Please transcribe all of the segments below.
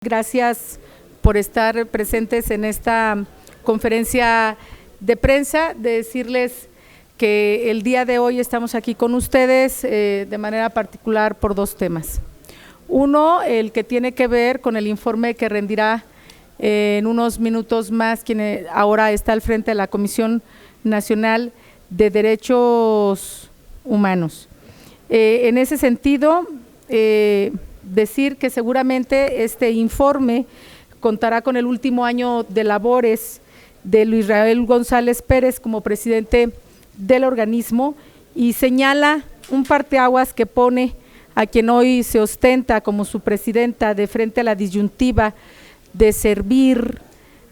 Gracias por estar presentes en esta conferencia de prensa, de decirles que el día de hoy estamos aquí con ustedes de manera particular por dos temas. Uno, el que tiene que ver con el informe que rendirá en unos minutos más quien ahora está al frente de la Comisión Nacional de Derechos Humanos. En ese sentido, decir que seguramente este informe contará con el último año de labores de Luis Raúl González Pérez como presidente del organismo y señala un parteaguas que pone a quien hoy se ostenta como su presidenta de frente a la disyuntiva de servir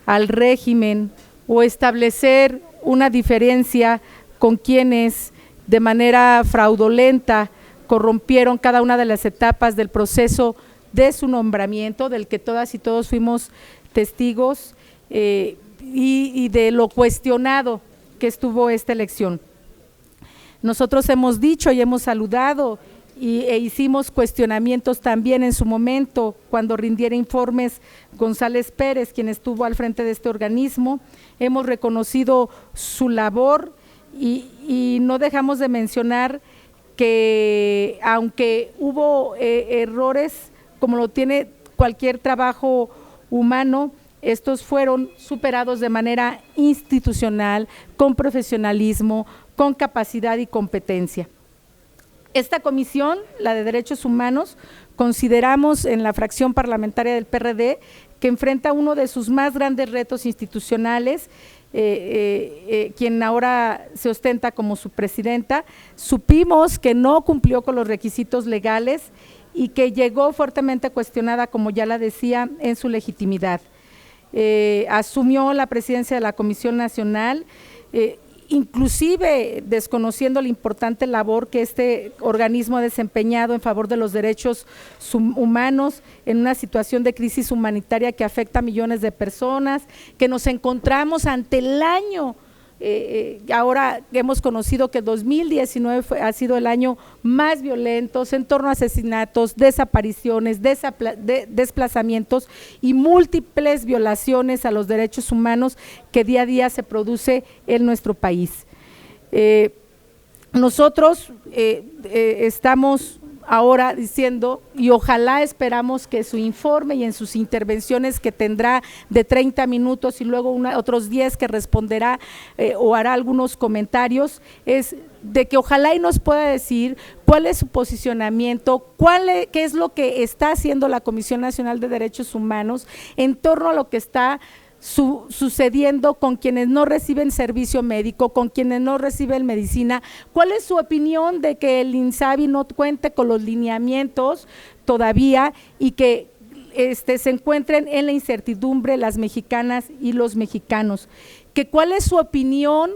al régimen o establecer una diferencia con quienes de manera fraudulenta corrompieron cada una de las etapas del proceso de su nombramiento, del que todas y todos fuimos testigos y de lo cuestionado que estuvo esta elección. Nosotros hemos dicho y hemos saludado e hicimos cuestionamientos también en su momento cuando rindiera informes González Pérez, quien estuvo al frente de este organismo. Hemos reconocido su labor y no dejamos de mencionar que aunque hubo errores, como lo tiene cualquier trabajo humano, estos fueron superados de manera institucional, con profesionalismo, con capacidad y competencia. Esta comisión, la de Derechos Humanos, consideramos en la fracción parlamentaria del PRD que enfrenta uno de sus más grandes retos institucionales, quien ahora se ostenta como su presidenta. Supimos que no cumplió con los requisitos legales y que llegó fuertemente cuestionada, como ya la decía, en su legitimidad. Asumió la presidencia de la Comisión Nacional, inclusive desconociendo la importante labor que este organismo ha desempeñado en favor de los derechos humanos en una situación de crisis humanitaria que afecta a millones de personas, que nos encontramos ante el año, ahora hemos conocido que 2019 ha sido el año más violento en torno a asesinatos, desapariciones, desplazamientos y múltiples violaciones a los derechos humanos que día a día se produce en nuestro país. Nosotros estamos ahora diciendo, y ojalá esperamos que su informe y en sus intervenciones que tendrá de 30 minutos y luego otros 10 que responderá o hará algunos comentarios, es de que ojalá y nos pueda decir cuál es su posicionamiento, qué es lo que está haciendo la Comisión Nacional de Derechos Humanos en torno a lo que está sucediendo con quienes no reciben servicio médico, con quienes no reciben medicina. ¿Cuál es su opinión de que el INSABI no cuente con los lineamientos todavía y que se encuentren en la incertidumbre las mexicanas y los mexicanos? ¿Cuál es su opinión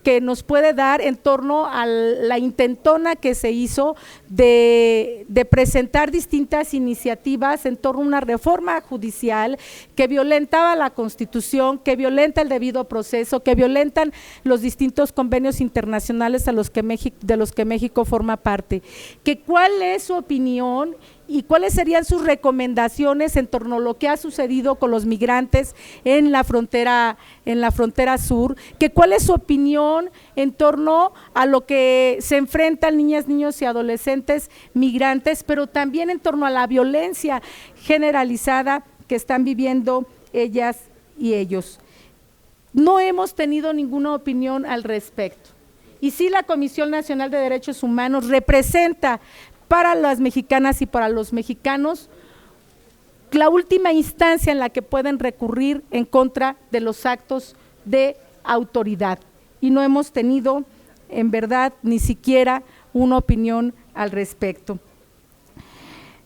que nos puede dar en torno a la intentona que se hizo de presentar distintas iniciativas en torno a una reforma judicial que violentaba la Constitución, que violenta el debido proceso, que violentan los distintos convenios internacionales de los que México forma parte? ¿Cuál es su opinión y cuáles serían sus recomendaciones en torno a lo que ha sucedido con los migrantes en la frontera sur? ¿Cuál es su opinión en torno a lo que se enfrentan niñas, niños y adolescentes migrantes, pero también en torno a la violencia generalizada que están viviendo ellas y ellos? No hemos tenido ninguna opinión al respecto. Y sí, la Comisión Nacional de Derechos Humanos representa para las mexicanas y para los mexicanos la última instancia en la que pueden recurrir en contra de los actos de autoridad, y no hemos tenido en verdad ni siquiera una opinión al respecto.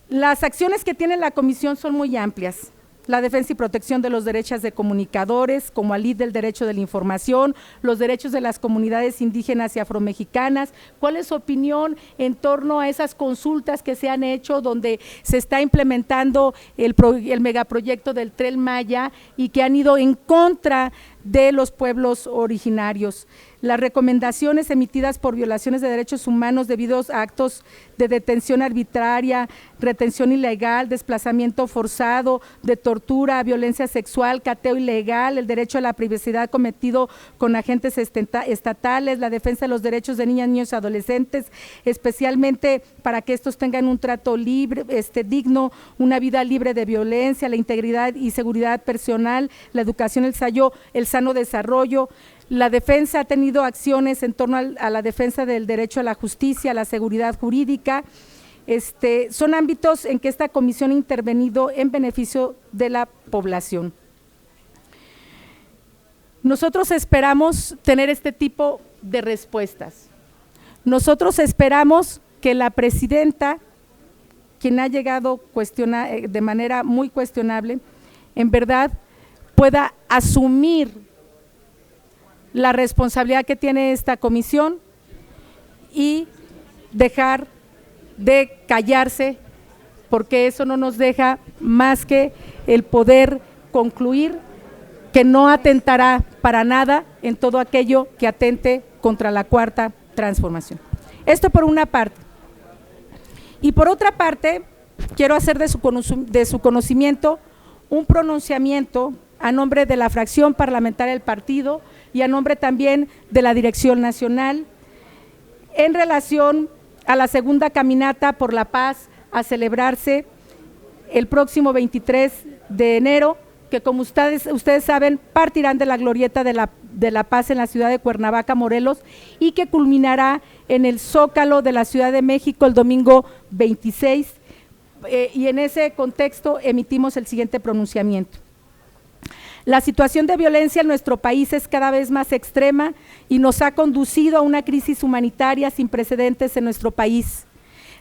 Las acciones que tiene la comisión son muy amplias: la defensa y protección de los derechos de comunicadores, como al del derecho de la información, los derechos de las comunidades indígenas y afromexicanas. ¿Cuál es su opinión en torno a esas consultas que se han hecho donde se está implementando el megaproyecto del Tren Maya y que han ido en contra de los pueblos originarios. Las recomendaciones emitidas por violaciones de derechos humanos debido a actos de detención arbitraria, retención ilegal, desplazamiento forzado, de tortura, violencia sexual, cateo ilegal, el derecho a la privacidad cometido con agentes estatales, la defensa de los derechos de niñas, niños y adolescentes, especialmente para que estos tengan un trato libre, digno, una vida libre de violencia, la integridad y seguridad personal, la educación, el sano desarrollo. La defensa ha tenido acciones en torno a la defensa del derecho a la justicia, a la seguridad jurídica. Son ámbitos en que esta comisión ha intervenido en beneficio de la población. Nosotros esperamos tener este tipo de respuestas. Nosotros esperamos que la presidenta, quien ha llegado de manera muy cuestionable, en verdad pueda asumir la responsabilidad que tiene esta comisión y dejar de callarse, porque eso no nos deja más que el poder concluir que no atentará para nada en todo aquello que atente contra la Cuarta Transformación. Esto por una parte. Y por otra parte, quiero hacer de su conocimiento un pronunciamiento a nombre de la fracción parlamentaria del partido y a nombre también de la Dirección Nacional en relación a la segunda caminata por la paz a celebrarse el próximo 23 de enero, que como ustedes saben partirán de la glorieta de la Paz en la ciudad de Cuernavaca, Morelos, y que culminará en el Zócalo de la Ciudad de México el domingo 26, y en ese contexto emitimos el siguiente pronunciamiento. La situación de violencia en nuestro país es cada vez más extrema y nos ha conducido a una crisis humanitaria sin precedentes en nuestro país.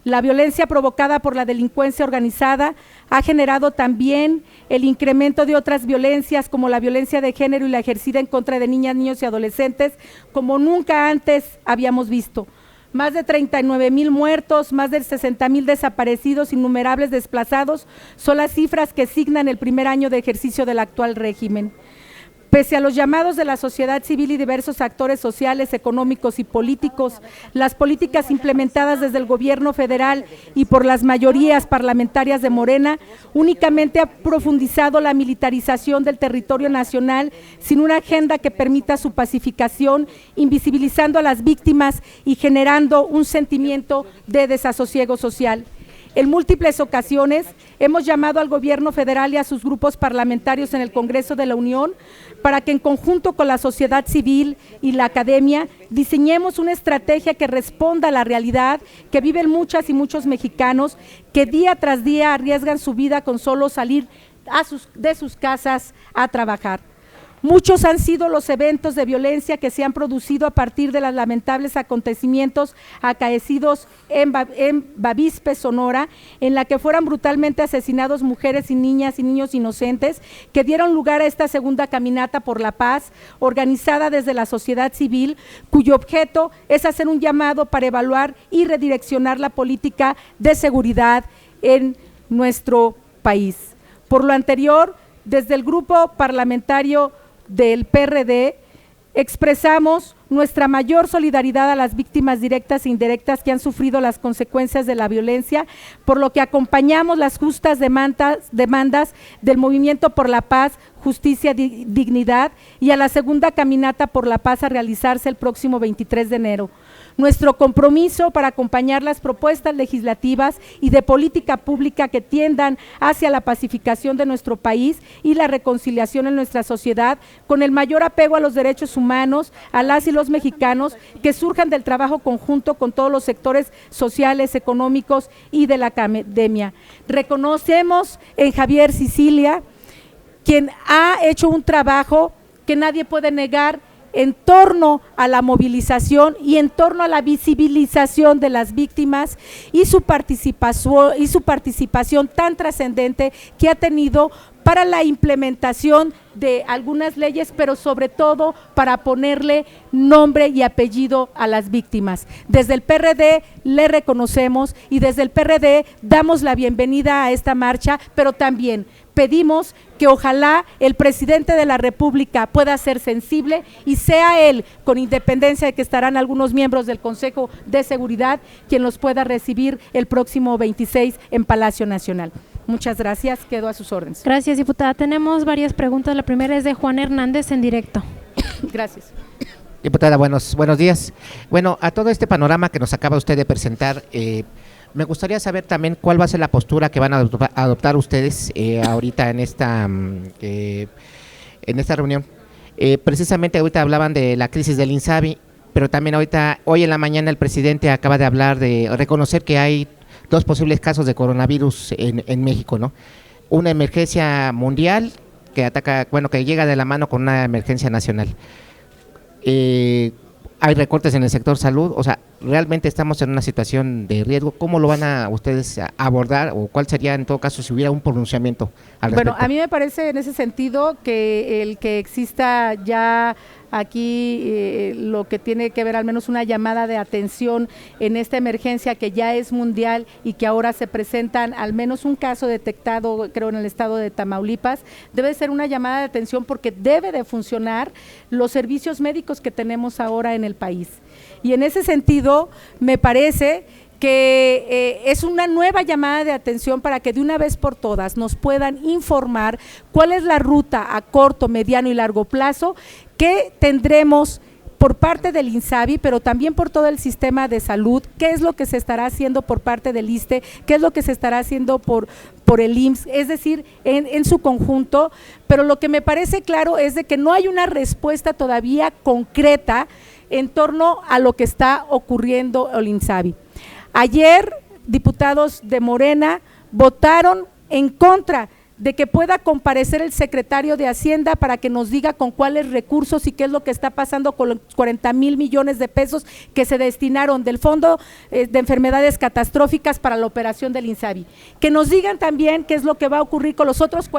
La violencia provocada por la delincuencia organizada ha generado también el incremento de otras violencias como la violencia de género y la ejercida en contra de niñas, niños y adolescentes como nunca antes habíamos visto. Más de 39,000 muertos, más de 60,000 desaparecidos, innumerables desplazados, son las cifras que signan el primer año de ejercicio del actual régimen. Pese a los llamados de la sociedad civil y diversos actores sociales, económicos y políticos, las políticas implementadas desde el gobierno federal y por las mayorías parlamentarias de Morena únicamente ha profundizado la militarización del territorio nacional sin una agenda que permita su pacificación, invisibilizando a las víctimas y generando un sentimiento de desasosiego social. En múltiples ocasiones hemos llamado al gobierno federal y a sus grupos parlamentarios en el Congreso de la Unión para que en conjunto con la sociedad civil y la academia diseñemos una estrategia que responda a la realidad que viven muchas y muchos mexicanos que día tras día arriesgan su vida con solo salir de sus casas a trabajar. Muchos han sido los eventos de violencia que se han producido a partir de los lamentables acontecimientos acaecidos en Bavispe, Sonora, en la que fueron brutalmente asesinados mujeres y niñas y niños inocentes, que dieron lugar a esta segunda caminata por la paz, organizada desde la sociedad civil, cuyo objeto es hacer un llamado para evaluar y redireccionar la política de seguridad en nuestro país. Por lo anterior, desde el grupo parlamentario del PRD, expresamos nuestra mayor solidaridad a las víctimas directas e indirectas que han sufrido las consecuencias de la violencia, por lo que acompañamos las justas demandas del Movimiento por la Paz, Justicia, Dignidad y a la segunda caminata por la paz a realizarse el próximo 23 de enero. Nuestro compromiso para acompañar las propuestas legislativas y de política pública que tiendan hacia la pacificación de nuestro país y la reconciliación en nuestra sociedad, con el mayor apego a los derechos humanos, a las y los mexicanos, que surjan del trabajo conjunto con todos los sectores sociales, económicos y de la academia. Reconocemos en Javier Sicilia, quien ha hecho un trabajo que nadie puede negar en torno a la movilización y en torno a la visibilización de las víctimas y su participación tan trascendente que ha tenido para la implementación de algunas leyes, pero sobre todo para ponerle nombre y apellido a las víctimas. Desde el PRD le reconocemos y desde el PRD damos la bienvenida a esta marcha, pero también pedimos que ojalá el presidente de la República pueda ser sensible y sea él, con independencia de que estarán algunos miembros del Consejo de Seguridad, quien los pueda recibir el próximo 26 en Palacio Nacional. Muchas gracias, quedo a sus órdenes. Gracias, diputada. Tenemos varias preguntas. La primera es de Juan Hernández en directo. Gracias. Diputada, buenos días. Bueno, a todo este panorama que nos acaba usted de presentar, me gustaría saber también cuál va a ser la postura que van a adoptar ustedes ahorita en esta reunión. Precisamente ahorita hablaban de la crisis del INSABI, pero también hoy en la mañana el presidente acaba de hablar de reconocer que hay 2 posibles casos de coronavirus en México, ¿no? Una emergencia mundial que que llega de la mano con una emergencia nacional. Hay recortes en el sector salud, o sea, realmente estamos en una situación de riesgo. ¿Cómo lo van a ustedes abordar o cuál sería en todo caso si hubiera un pronunciamiento al respecto? Bueno, a mí me parece en ese sentido que el que exista ya aquí lo que tiene que ver al menos una llamada de atención en esta emergencia que ya es mundial y que ahora se presentan al menos un caso detectado, creo, en el estado de Tamaulipas, debe ser una llamada de atención porque debe de funcionar los servicios médicos que tenemos ahora en el país. Y en ese sentido, me parece que es una nueva llamada de atención para que de una vez por todas nos puedan informar cuál es la ruta a corto, mediano y largo plazo que tendremos por parte del INSABI, pero también por todo el sistema de salud, qué es lo que se estará haciendo por parte del ISSSTE, qué es lo que se estará haciendo por el IMSS, es decir, en su conjunto, pero lo que me parece claro es de que no hay una respuesta todavía concreta en torno a lo que está ocurriendo el INSABI. Ayer, diputados de Morena votaron en contra de que pueda comparecer el secretario de Hacienda para que nos diga con cuáles recursos y qué es lo que está pasando con los 40,000 millones de pesos que se destinaron del Fondo de Enfermedades Catastróficas para la operación del INSABI. Que nos digan también qué es lo que va a ocurrir con los otros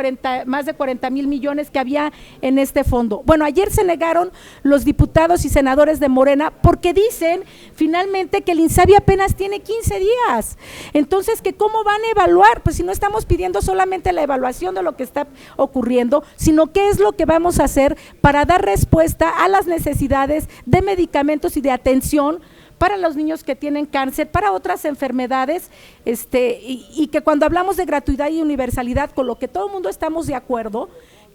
más de 40,000 millones que había en este fondo. Bueno, ayer se negaron los diputados y senadores de Morena porque dicen finalmente que el INSABI apenas tiene 15 días. Entonces, ¿que cómo van a evaluar? Pues si no estamos pidiendo solamente la evaluación de lo que está ocurriendo, sino qué es lo que vamos a hacer para dar respuesta a las necesidades de medicamentos y de atención para los niños que tienen cáncer, para otras enfermedades, y que cuando hablamos de gratuidad y universalidad, con lo que todo el mundo estamos de acuerdo,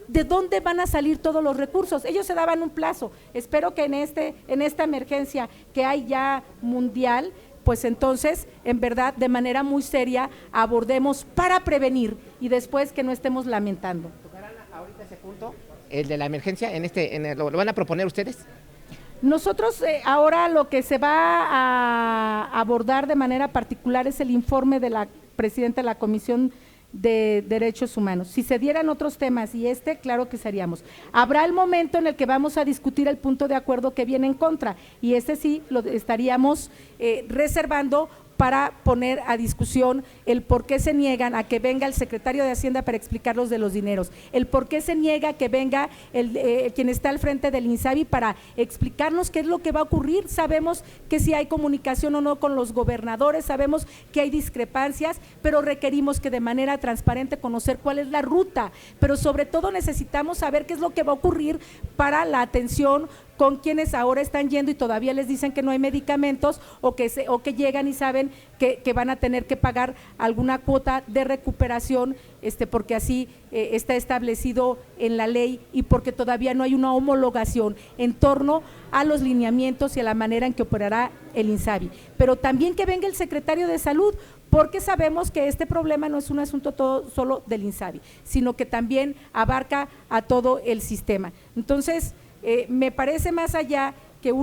¿de dónde van a salir todos los recursos? Ellos se daban un plazo. Espero que en esta emergencia que hay ya mundial, pues entonces, en verdad, de manera muy seria, abordemos para prevenir y después que no estemos lamentando. ¿Tocarán ahorita ese punto, el de la emergencia, lo van a proponer ustedes? Nosotros ahora lo que se va a abordar de manera particular es el informe de la presidenta de la Comisión de Derechos Humanos. Si se dieran otros temas y claro que seríamos. Habrá el momento en el que vamos a discutir el punto de acuerdo que viene en contra y sí lo estaríamos reservando para poner a discusión el por qué se niegan a que venga el secretario de Hacienda para explicarlos de los dineros, el por qué se niega que venga quien está al frente del INSABI para explicarnos qué es lo que va a ocurrir. Sabemos que si hay comunicación o no con los gobernadores, sabemos que hay discrepancias, pero requerimos que de manera transparente conocer cuál es la ruta, pero sobre todo necesitamos saber qué es lo que va a ocurrir para la atención con quienes ahora están yendo y todavía les dicen que no hay medicamentos o que llegan y saben que van a tener que pagar alguna cuota de recuperación porque así está establecido en la ley y porque todavía no hay una homologación en torno a los lineamientos y a la manera en que operará el INSABI. Pero también que venga el secretario de Salud, porque sabemos que este problema no es un asunto solo del INSABI, sino que también abarca a todo el sistema. Entonces, me parece más allá que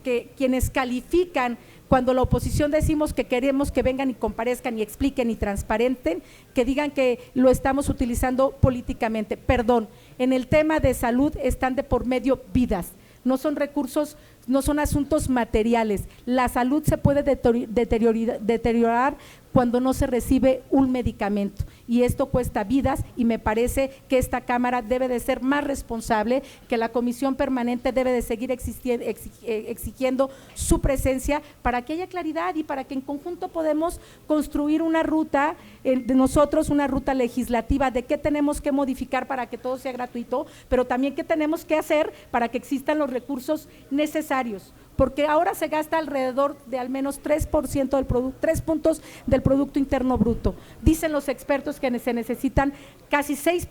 que quienes califican cuando la oposición decimos que queremos que vengan y comparezcan y expliquen y transparenten, que digan que lo estamos utilizando políticamente. Perdón, en el tema de salud están de por medio vidas, no son recursos no son asuntos materiales. La salud se puede deteriorar cuando no se recibe un medicamento y esto cuesta vidas y me parece que esta Cámara debe de ser más responsable, que la Comisión Permanente debe de seguir exigiendo su presencia para que haya claridad y para que en conjunto podemos construir una ruta, de nosotros una ruta legislativa de qué tenemos que modificar para que todo sea gratuito, pero también qué tenemos que hacer para que existan los recursos necesarios, porque ahora se gasta alrededor de al menos 3% del producto, 3 puntos del Producto Interno Bruto. Dicen los expertos que se necesitan casi 6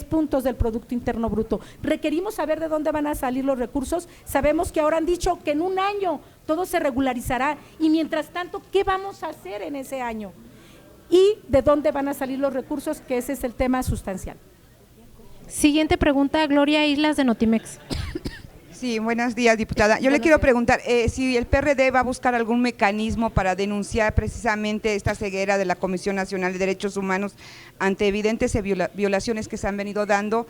puntos del Producto Interno Bruto. Requerimos saber de dónde van a salir los recursos. Sabemos que ahora han dicho que en un año todo se regularizará y mientras tanto, ¿qué vamos a hacer en ese año? Y de dónde van a salir los recursos, que ese es el tema sustancial. Siguiente pregunta, Gloria Islas de Notimex. Sí, buenos días, diputada. Yo le quiero preguntar si el PRD va a buscar algún mecanismo para denunciar precisamente esta ceguera de la Comisión Nacional de Derechos Humanos ante evidentes violaciones que se han venido dando,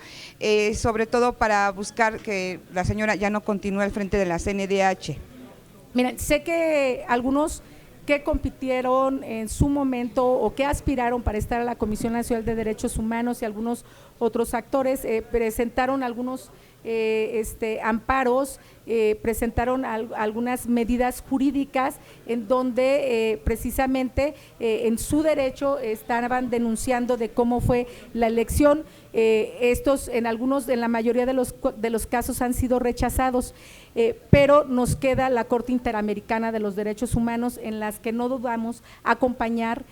sobre todo para buscar que la señora ya no continúe al frente de la CNDH. Miren, sé que algunos que compitieron en su momento o que aspiraron para estar a la Comisión Nacional de Derechos Humanos y algunos otros actores presentaron algunos amparos, presentaron algunas medidas jurídicas en donde precisamente en su derecho estaban denunciando de cómo fue la elección. Estos en la mayoría de los casos han sido rechazados, pero nos queda la Corte Interamericana de los Derechos Humanos, en las que no dudamos acompañar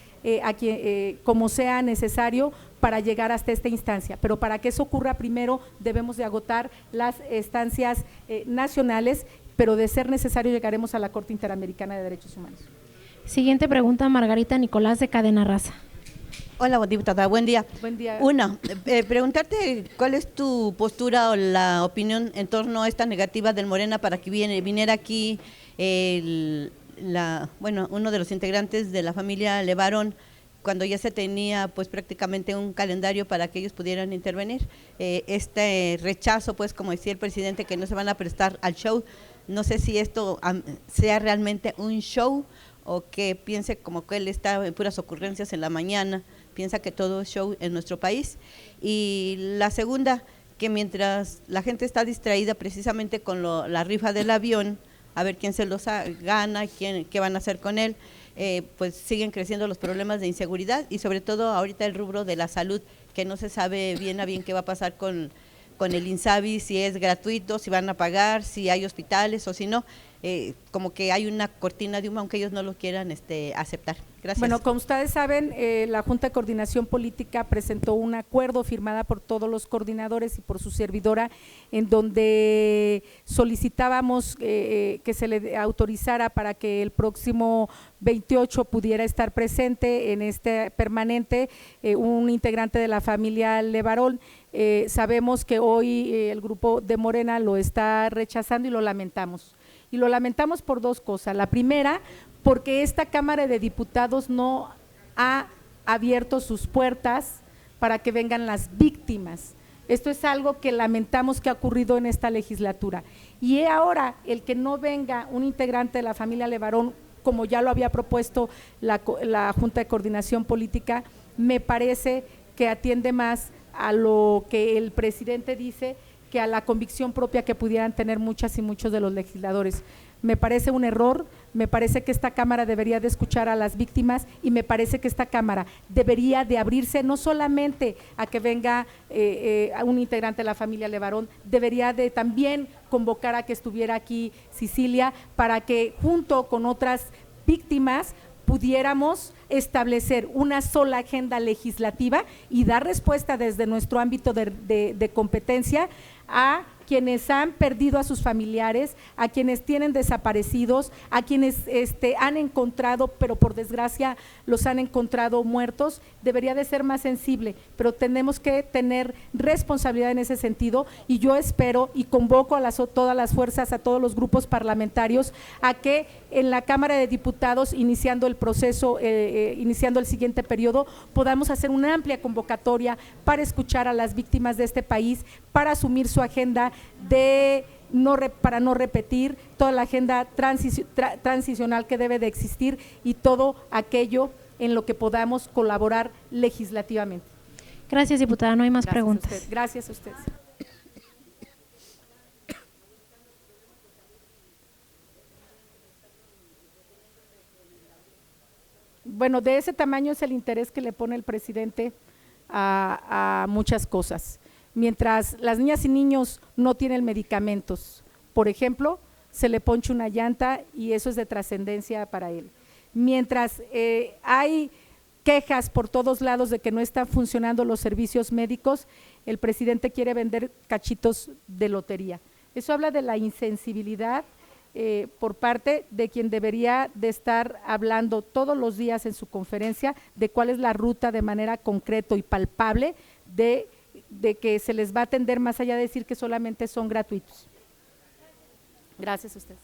a quien, como sea necesario para llegar hasta esta instancia, pero para que eso ocurra primero debemos de agotar las instancias nacionales, pero de ser necesario llegaremos a la Corte Interamericana de Derechos Humanos. Siguiente pregunta, Margarita Nicolás de Cadena Raza. Hola, diputada, buen día. Buen día. Una, preguntarte cuál es tu postura o la opinión en torno a esta negativa del Morena para que viniera aquí uno de los integrantes de la familia Levarón, cuando ya se tenía pues prácticamente un calendario para que ellos pudieran intervenir. Este rechazo, pues como decía el presidente, que no se van a prestar al show, no sé si esto sea realmente un show o que piense como que él está en puras ocurrencias en la mañana, piensa que todo es show en nuestro país. Y la segunda, que mientras la gente está distraída precisamente con la rifa del avión, a ver quién se los gana, qué van a hacer con él, pues siguen creciendo los problemas de inseguridad y sobre todo ahorita el rubro de la salud, que no se sabe bien a bien qué va a pasar con el INSABI, si es gratuito, si van a pagar, si hay hospitales o si no, como que hay una cortina de humo, aunque ellos no lo quieran aceptar. Gracias. Bueno, como ustedes saben, la Junta de Coordinación Política presentó un acuerdo firmada por todos los coordinadores y por su servidora, en donde solicitábamos que se le autorizara para que el próximo 28 pudiera estar presente en este permanente un integrante de la familia Levarón. Sabemos que hoy el grupo de Morena lo está rechazando y lo lamentamos. Y lo lamentamos por dos cosas. La primera, porque esta Cámara de Diputados no ha abierto sus puertas para que vengan las víctimas. Esto es algo que lamentamos que ha ocurrido en esta legislatura. Y ahora el que no venga un integrante de la familia Levarón, como ya lo había propuesto la Junta de Coordinación Política, me parece que atiende más a lo que el presidente dice que a la convicción propia que pudieran tener muchas y muchos de los legisladores. Me parece un error, me parece que esta Cámara debería de escuchar a las víctimas y me parece que esta Cámara debería de abrirse no solamente a que venga un integrante de la familia Levarón, debería de también convocar a que estuviera aquí Cecilia para que junto con otras víctimas pudiéramos establecer una sola agenda legislativa y dar respuesta desde nuestro ámbito de competencia a quienes han perdido a sus familiares, a quienes tienen desaparecidos, a quienes han encontrado, pero por desgracia los han encontrado muertos. Debería de ser más sensible, pero tenemos que tener responsabilidad en ese sentido y yo espero y convoco a todas las fuerzas, a todos los grupos parlamentarios a que en la Cámara de Diputados, iniciando el proceso, iniciando el siguiente periodo, podamos hacer una amplia convocatoria para escuchar a las víctimas de este país, para asumir su agenda para no repetir toda la agenda transicional que debe de existir y todo aquello en lo que podamos colaborar legislativamente. Gracias, diputada. No hay más Gracias preguntas. a usted. Gracias a ustedes. Bueno, de ese tamaño es el interés que le pone el presidente a muchas cosas. Mientras las niñas y niños no tienen medicamentos, por ejemplo, se le poncha una llanta y eso es de trascendencia para él. Mientras hay quejas por todos lados de que no están funcionando los servicios médicos, el presidente quiere vender cachitos de lotería. Eso habla de la insensibilidad por parte de quien debería de estar hablando todos los días en su conferencia de cuál es la ruta de manera concreta y palpable de que se les va a atender más allá de decir que solamente son gratuitos. Gracias a ustedes.